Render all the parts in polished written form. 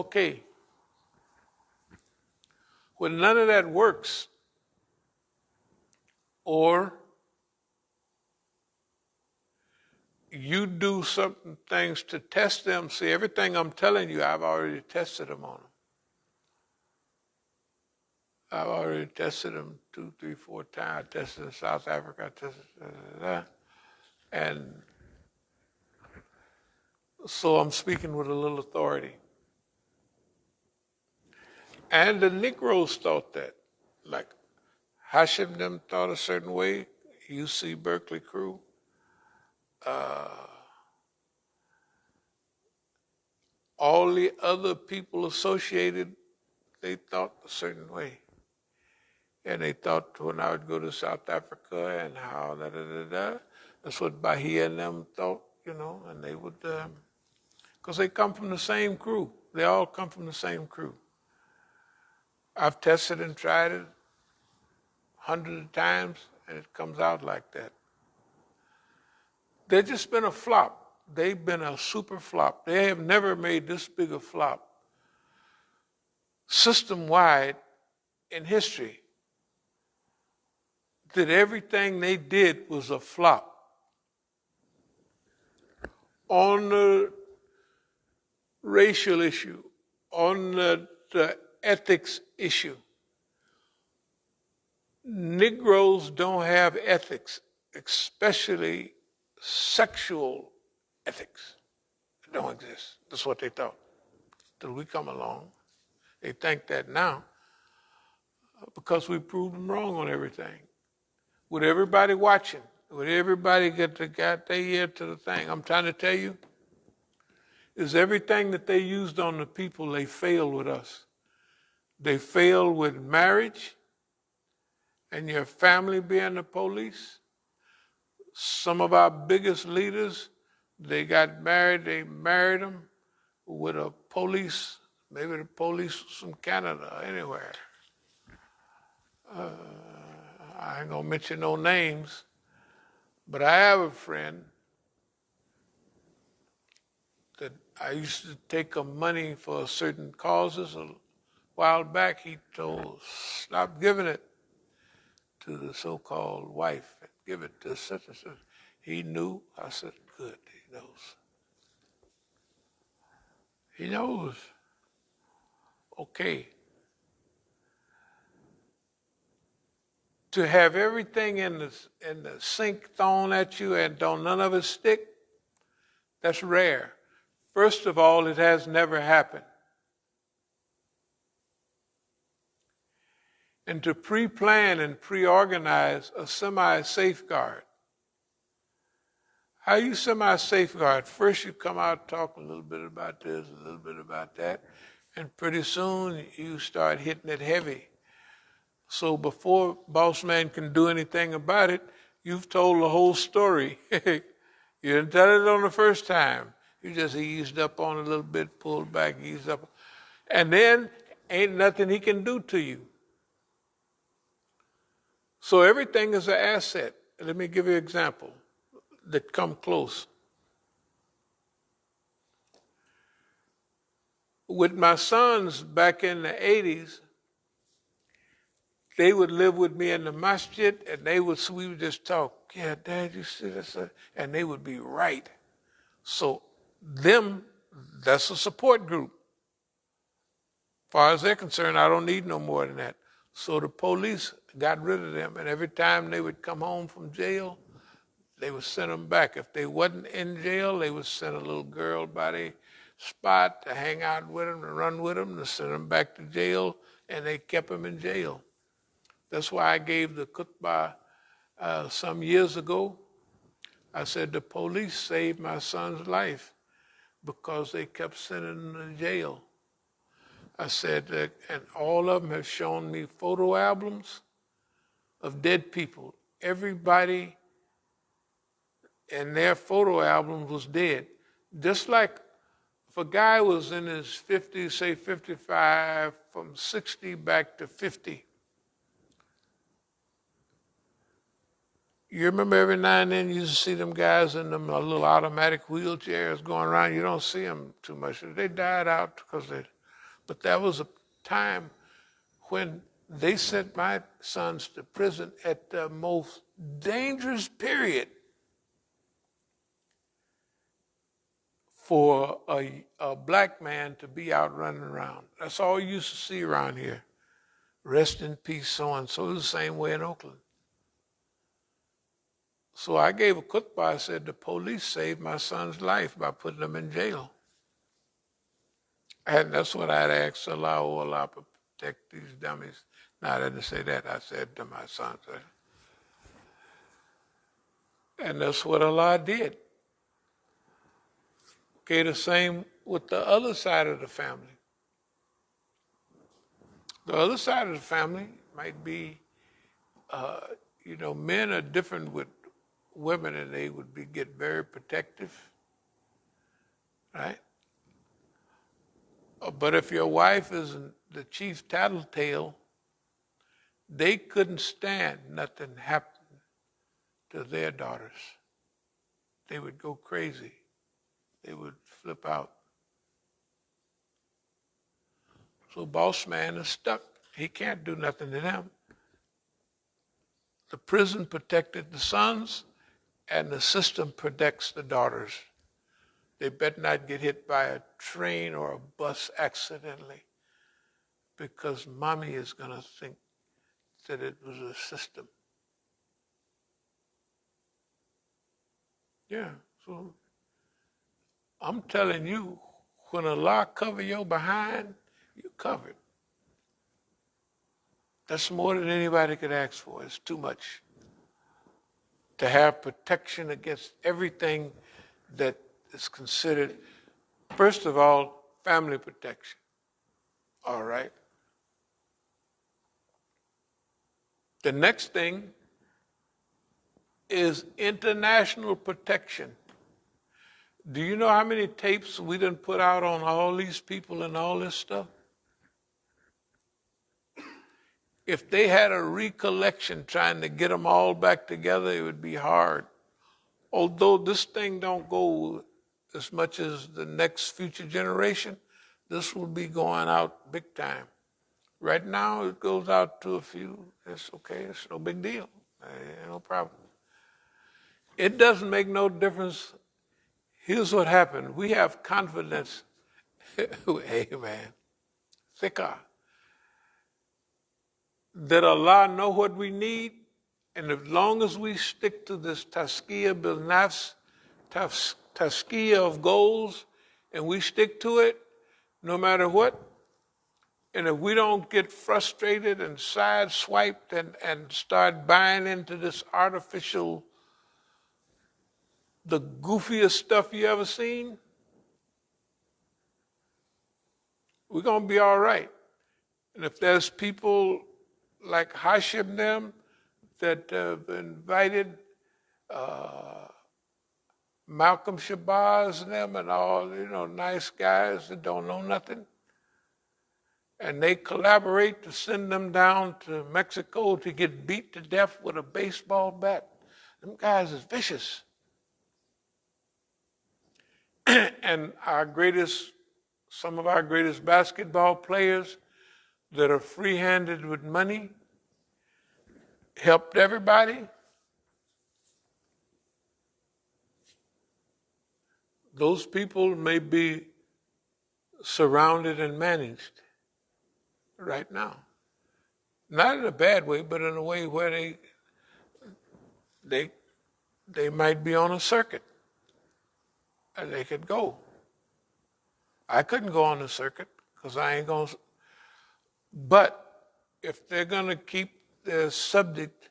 okay, when none of that works, or you do certain things to test them. See, everything I'm telling you, I've already tested them on them. I've already tested them 2, 3, 4 times. I tested in South Africa. I tested, and so I'm speaking with a little authority. And the Negroes thought that, like Hashim them thought a certain way. UC Berkeley crew. All the other people associated, they thought a certain way. And they thought when I would go to South Africa and how that's what Bahia and them thought, and they would, because they come from the same crew. They all come from the same crew. I've tested and tried it hundreds of times, and it comes out like that. They've just been a flop. They've been a super flop. They have never made this big a flop system-wide in history. That everything they did was a flop. On the racial issue, on the ethics issue, Negroes don't have ethics, especially sexual ethics. It don't exist. That's what they thought. Till we come along. They think that now because we proved them wrong on everything. With everybody watching, with everybody got their ear to the thing, I'm trying to tell you, is everything that they used on the people, they failed with us. They failed with marriage and your family being the police. Some of our biggest leaders, they got married, they married them with a police, maybe the police from Canada, anywhere. I ain't gonna mention no names, but I have a friend that I used to take him money for certain causes. A while back, he told, stop giving it to the so-called wife and give it to such and such. He knew. I said, good, he knows. He knows. Okay. To have everything in the sink thrown at you and don't none of it stick, that's rare. First of all, it has never happened. And to pre-plan and pre-organize a semi-safeguard. How you semi-safeguard? First you come out, talk a little bit about this, a little bit about that, and pretty soon you start hitting it heavy. So before boss man can do anything about it, you've told the whole story. You didn't tell it on the first time. You just eased up on it a little bit, pulled back, eased up. And then ain't nothing he can do to you. So everything is an asset. Let me give you an example that come close. With my sons back in the 80s, they would live with me in the Masjid, and we would just talk. Yeah, Dad, you see this? And they would be right. So that's a support group. As far as they're concerned, I don't need no more than that. So the police got rid of them, and every time they would come home from jail, they would send them back. If they wasn't in jail, they would send a little girl by their spot to hang out with them, to run with them, to send them back to jail, and they kept them in jail. That's why I gave the khutbah some years ago. I said the police saved my son's life because they kept sending him to jail. I said, and all of them have shown me photo albums of dead people. Everybody in their photo albums was dead. Just like if a guy was in his 50s, say 55, from 60 back to 50, you remember every now and then you used to see them guys in them little automatic wheelchairs going around. You don't see them too much. They died out because But that was a time when they sent my sons to prison at the most dangerous period for a black man to be out running around. That's all you used to see around here. Rest in peace, so-and-so. It was the same way in Oakland. So I gave a khutbah. I said, the police saved my son's life by putting him in jail. And that's what I'd asked Allah to protect these dummies. No, I didn't say that. I said to my sons. And that's what Allah did. Okay, the same with the other side of the family. The other side of the family might be, men are different with women, and they would get very protective, right? But if your wife is the chief tattletale, they couldn't stand nothing happening to their daughters. They would go crazy. They would flip out. So boss man is stuck. He can't do nothing to them. The prison protected the sons, and the system protects the daughters. They better not get hit by a train or a bus accidentally, because mommy is going to think that it was a system. Yeah, so I'm telling you, when Allah cover your behind, you're covered. That's more than anybody could ask for. It's too much. To have protection against everything that is considered, first of all, family protection. All right? The next thing is international protection. Do you know how many tapes we done put out on all these people and all this stuff? If they had a recollection trying to get them all back together, it would be hard. Although this thing don't go as much as the next future generation, this will be going out big time. Right now, it goes out to a few. It's okay. It's no big deal. No problem. It doesn't make no difference. Here's what happened. We have confidence. Amen. Thicker. That Allah know what we need, and as long as we stick to this tazkiyah bil nafs, tazkiyah of goals, and we stick to it, no matter what, and if we don't get frustrated and sideswiped and start buying into this artificial, the goofiest stuff you ever seen, we're going to be all right. And if there's people like Hashim them that have invited Malcolm Shabazz and them and all, nice guys that don't know nothing, and they collaborate to send them down to Mexico to get beat to death with a baseball bat. Them guys is vicious. And some of our greatest basketball players that are free-handed with money helped everybody. Those people may be surrounded and managed right now. Not in a bad way, but in a way where they might be on a circuit and they could go. I couldn't go on the circuit because I ain't going to. But if they're going to keep their subject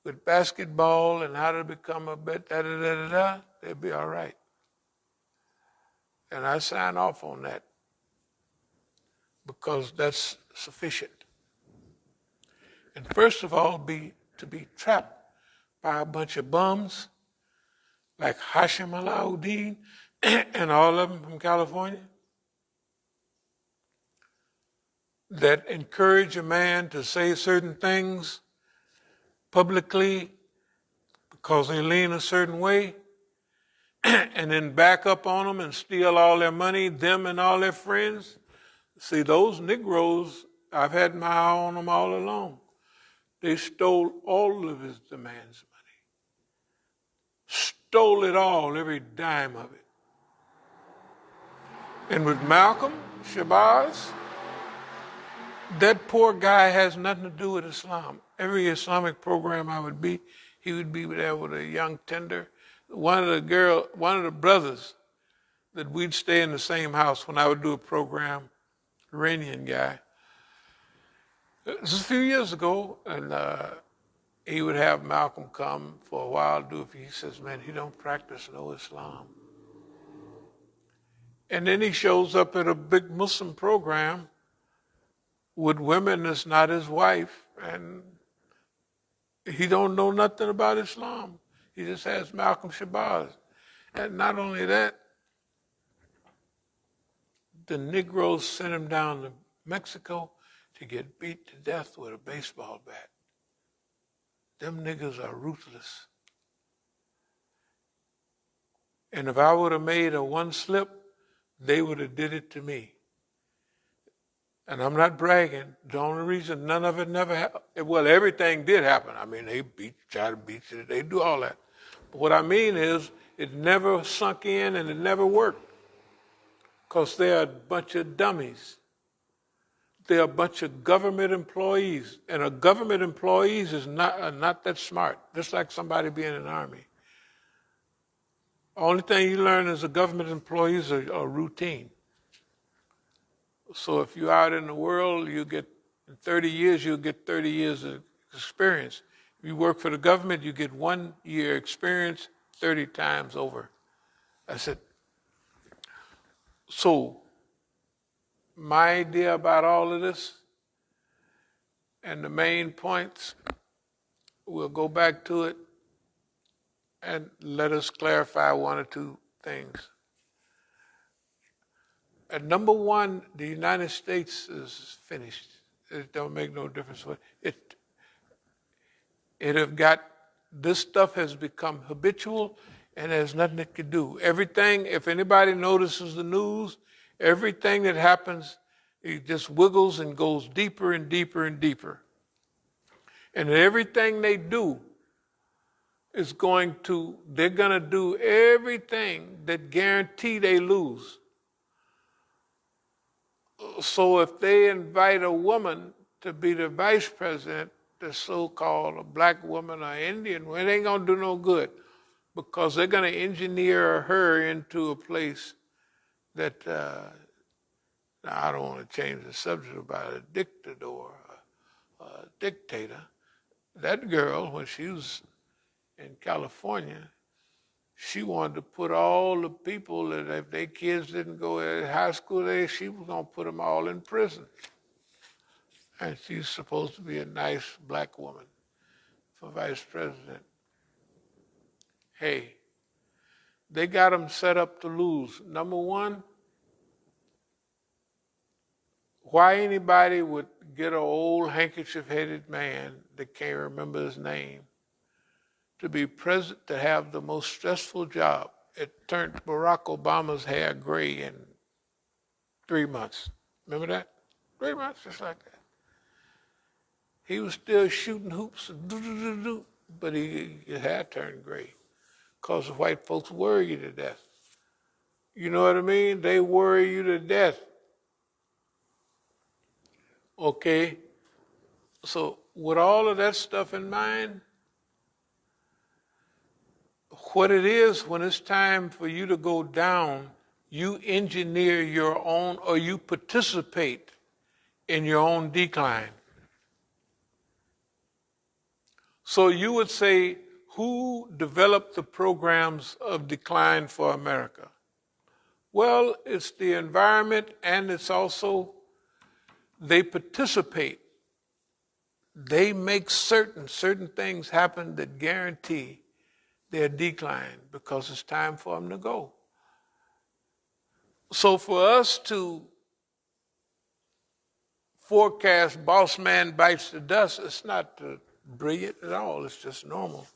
with basketball and how to become a bit they'll be all right. And I sign off on that because that's sufficient. And first of all, to be trapped by a bunch of bums like Hashim Alauddin and all of them from California that encourage a man to say certain things publicly because they lean a certain way, and then back up on them and steal all their money, them and all their friends. See, those Negroes, I've had my eye on them all along. They stole all of his demands money. Stole it all, every dime of it. And with Malcolm Shabazz, that poor guy has nothing to do with Islam. Every Islamic program I would be, he would be there with a young tender. One of the brothers that we'd stay in the same house when I would do a program, Iranian guy. This was a few years ago, and he would have Malcolm come for a while, he says, man, he don't practice no Islam. And then he shows up at a big Muslim program with women that's not his wife, and he don't know nothing about Islam. He just has Malcolm Shabazz. And not only that, the Negroes sent him down to Mexico to get beat to death with a baseball bat. Them niggas are ruthless. And if I would have made a one slip, they would have did it to me. And I'm not bragging. The only reason none of it never happened, well, everything did happen. I mean, they try to beat you, they do all that. But what I mean is, it never sunk in and it never worked. Because they're a bunch of dummies. They're a bunch of government employees. And a government employees is not that smart, just like somebody being in the Army. Only thing you learn as a government employee is a routine. So if you're out in the world, in 30 years, you'll get 30 years of experience. If you work for the government, you get 1 year experience 30 times over. That's it. So my idea about all of this and the main points, we'll go back to it and let us clarify one or two things. At number one, the United States is finished. It don't make no difference what this stuff has become habitual and there's nothing it can do. Everything, if anybody notices the news, everything that happens, it just wiggles and goes deeper and deeper and deeper. And everything they do they're going to do everything that guarantee they lose. So if they invite a woman to be the vice president, the so-called a black woman or Indian, well, it ain't going to do no good because they're going to engineer her into a place that, now I don't want to change the subject about a dictator or a dictator. That girl, when she was in California, she wanted to put all the people that if their kids didn't go to high school, she was going to put them all in prison. And she's supposed to be a nice black woman for vice president. Hey, they got them set up to lose. Number one, why anybody would get an old handkerchief-headed man that can't remember his name to be president, to have the most stressful job. It turned Barack Obama's hair gray in 3 months. Remember that? 3 months, just like that. He was still shooting hoops, but his hair turned gray because the white folks worry you to death. You know what I mean? They worry you to death. Okay? So with all of that stuff in mind, what it is when it's time for you to go down, you engineer your own or you participate in your own decline. So you would say, who developed the programs of decline for America? Well, it's the environment and it's also, they participate. They make certain things happen that guarantee their decline because it's time for them to go. So for us to forecast boss man bites the dust, it's not brilliant at all. It's just normal.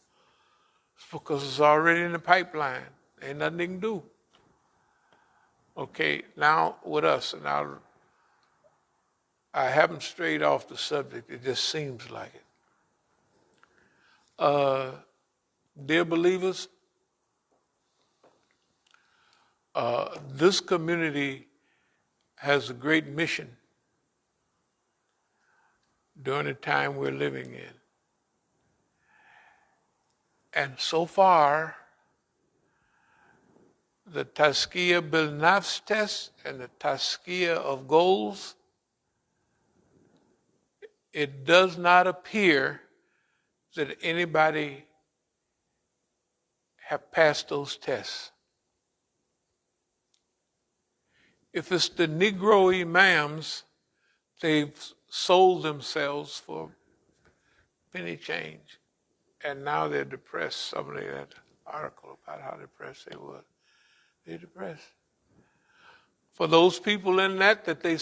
It's because it's already in the pipeline. Ain't nothing they can do. Okay, now with us, and I'll I haven't strayed off the subject. It just seems like it. Dear believers, this community has a great mission during the time we're living in. And so far, the Tazkiyah bil Nafs test and the Tazkiyah of goals, it does not appear that anybody have passed those tests. If it's the Negro imams, they've sold themselves for penny change. And now they're depressed. Somebody had an article about how depressed they were. They're depressed. For those people in that they